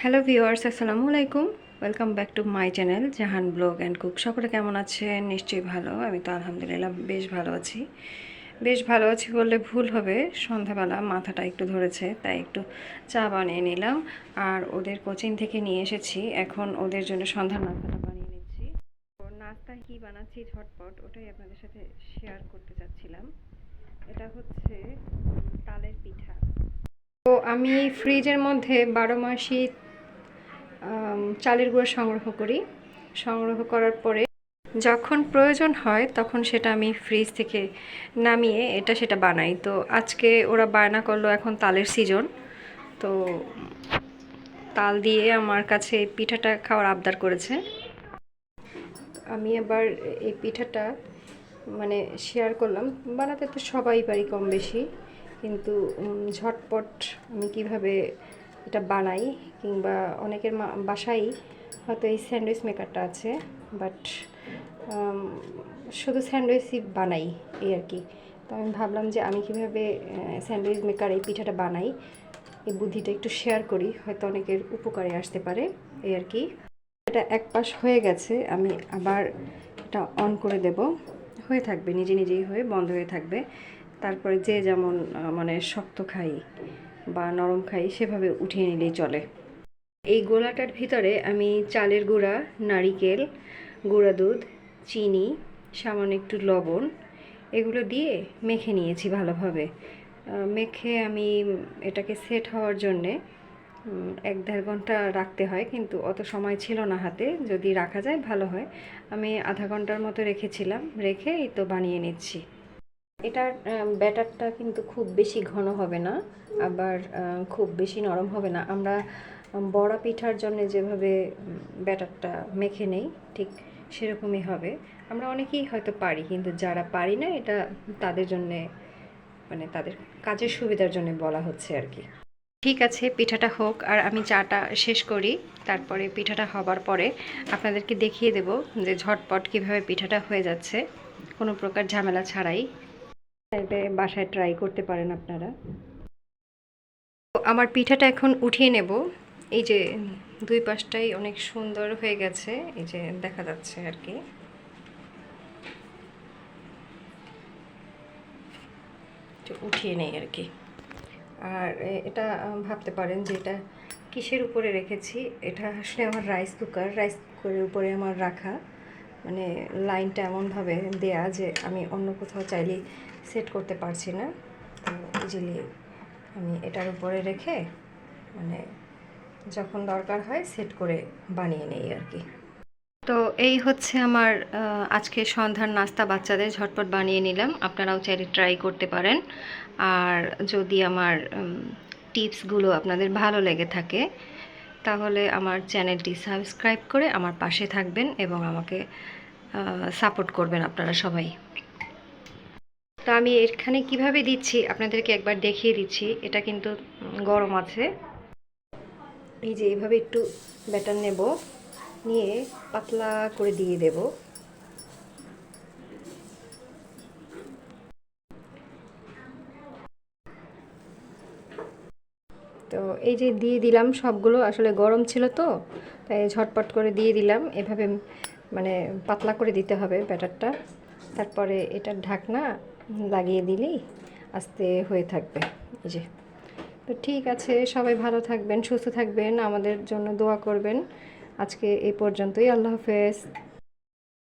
Hello viewers, আসসালামু আলাইকুম। Welcome back to my channel Jahan blog and cook. সকলে কেমন আছেন? নিশ্চয়ই ভালো। আমি তো আলহামদুলিল্লাহ বেশ ভালো আছি। বেশ ভালো আছি বললে ভুল হবে, সন্ধ্যাবেলা মাথাটা একটু ধরেছে, তাই একটু চা বানিয়ে নিলাম। আর ওদের কোচিং থেকে নিয়ে এসেছি, এখন ওদের জন্য সন্ধ্যার নাস্তাটা বানিয়ে নিচ্ছি। তো নাস্তা কী বানাচ্ছি ঝটপট, ওটাই আপনাদের সাথে শেয়ার করতে চাচ্ছিলাম। এটা হচ্ছে তালের পিঠা। তো আমি ফ্রিজের মধ্যে 12 মাসি চালের গুঁড়ো সংগ্রহ করার পরে যখন প্রয়োজন হয় তখন সেটা আমি ফ্রিজ থেকে নামিয়ে এটা সেটা বানাই। তো আজকে ওরা বায়না করলো, এখন তালের সিজন, তো তাল দিয়ে আমার কাছে পিঠাটা খাওয়ার আবদার করেছে। আমি আবার এই পিঠাটা মানে শেয়ার করলাম। বানাতে তো সবাই পারি কম বেশি, কিন্তু ঝটপট আমি কিভাবে এটা বানাই, কিংবা অনেকের বাসায় হয়তো এই স্যান্ডউইচ মেকারটা আছে, বাট শুধু স্যান্ডউইচই বানাই এই আর কি। তো আমি ভাবলাম যে আমি কিভাবে স্যান্ডউইচ মেকার এই পিঠাটা বানাই, এই বুদ্ধিটা একটু শেয়ার করি, হয়তো অনেকের উপকারে আসতে পারে এই আর কি। এটা এক পাশ হয়ে গেছে, আমি আবার এটা অন করে দেব। হয়ে থাকবে, নিজে নিজেই হয়ে বন্ধ হয়ে থাকবে। তারপরে যে যেমন মানে শক্ত খাই বা নরম খাই সেভাবে উঠিয়ে নিলেই চলে। এই গোলাটার ভিতরে আমি চালের গুঁড়া, নারিকেল, গুঁড়া দুধ, চিনি, সামান্য একটু লবণ এগুলো দিয়ে মেখে নিয়েছি ভালোভাবে। মেখে আমি এটাকে সেট হওয়ার জন্যে 1-1.5 ঘন্টা রাখতে হয়, কিন্তু অত সময় ছিল না হাতে, যদি রাখা যায় ভালো হয়। আমি আধা ঘন্টার মতো রেখেছিলাম, রেখে এই তো বানিয়ে নিচ্ছি। এটার ব্যাটারটা কিন্তু খুব বেশি ঘন হবে না, আবার খুব বেশি নরম হবে না। আমরা বড়া পিঠার জন্য যেভাবে ব্যাটারটা মেখে নেই, ঠিক সেরকমই হবে। আমরা অনেকেই হয়তো পারি, কিন্তু যারা পারি না, এটা তাদের জন্যে মানে তাদের কাজের সুবিধার জন্য বলা হচ্ছে আর কি। ঠিক আছে, পিঠাটা হোক আর আমি চাটা শেষ করি। তারপরে পিঠাটা হবার পরে আপনাদেরকে দেখিয়ে দেব যে ঝটপট কিভাবে পিঠাটা হয়ে যাচ্ছে, কোনো প্রকার ঝামেলা ছাড়াই। বাসায় ট্রাই করতে পারেন আপনারা। আমার পিঠাটা এখন উঠিয়ে নেব। এই যে দুই পাশটাই অনেক সুন্দর হয়ে গেছে, এই যে দেখা যাচ্ছে আর কি। উঠিয়ে নেই আর কি। আর এটা ভাবতে পারেন যে এটা কিসের উপরে রেখেছি। এটা আসলে আমার রাইস কুকারের উপরে আমার রাখা, মানে লাইনটা এমনভাবে দেয়া যে আমি অন্য কোথাও চাইলেই সেট করতে পারছি না। তো ইজিলি আমি এটার উপরে রেখে মানে যখন দরকার হয় সেট করে বানিয়ে নেই আর কি। তো এই হচ্ছে আমার আজকে সন্ধ্যার নাস্তা, বাচ্চাদের ঝটপট বানিয়ে নিলাম। আপনারাও চাইলে ট্রাই করতে পারেন। আর যদি আমার টিপসগুলো আপনাদের ভালো লেগে থাকে তাহলে আমার চ্যানেলটি সাবস্ক্রাইব করে আমার পাশে থাকবেন এবং আমাকে সাপোর্ট করবেন আপনারা সবাই। তো আমি এখানে কিভাবে দিচ্ছি আপনাদেরকে একবার দেখিয়ে দিচ্ছি। এটা কিন্তু গরম আছে। এই যে এইভাবে একটু ব্যাটার নেব, নিয়ে পাতলা করে দিয়ে দেব। তো এই যে দিয়ে দিলাম সবগুলো, আসলে গরম ছিল তো তাই ঝটপট করে দিয়ে দিলাম। এভাবে মানে পাতলা করে দিতে হবে ব্যাটারটা। তারপরে এটার ঢাকনা লাগিয়ে দিলেই আস্তে হয়ে থাকবে। এই যে, তো ঠিক আছে, সবাই ভালো থাকবেন, সুস্থ থাকবেন, আমাদের জন্য দোয়া করবেন। আজকে এই পর্যন্তই। আল্লাহ হাফেজ।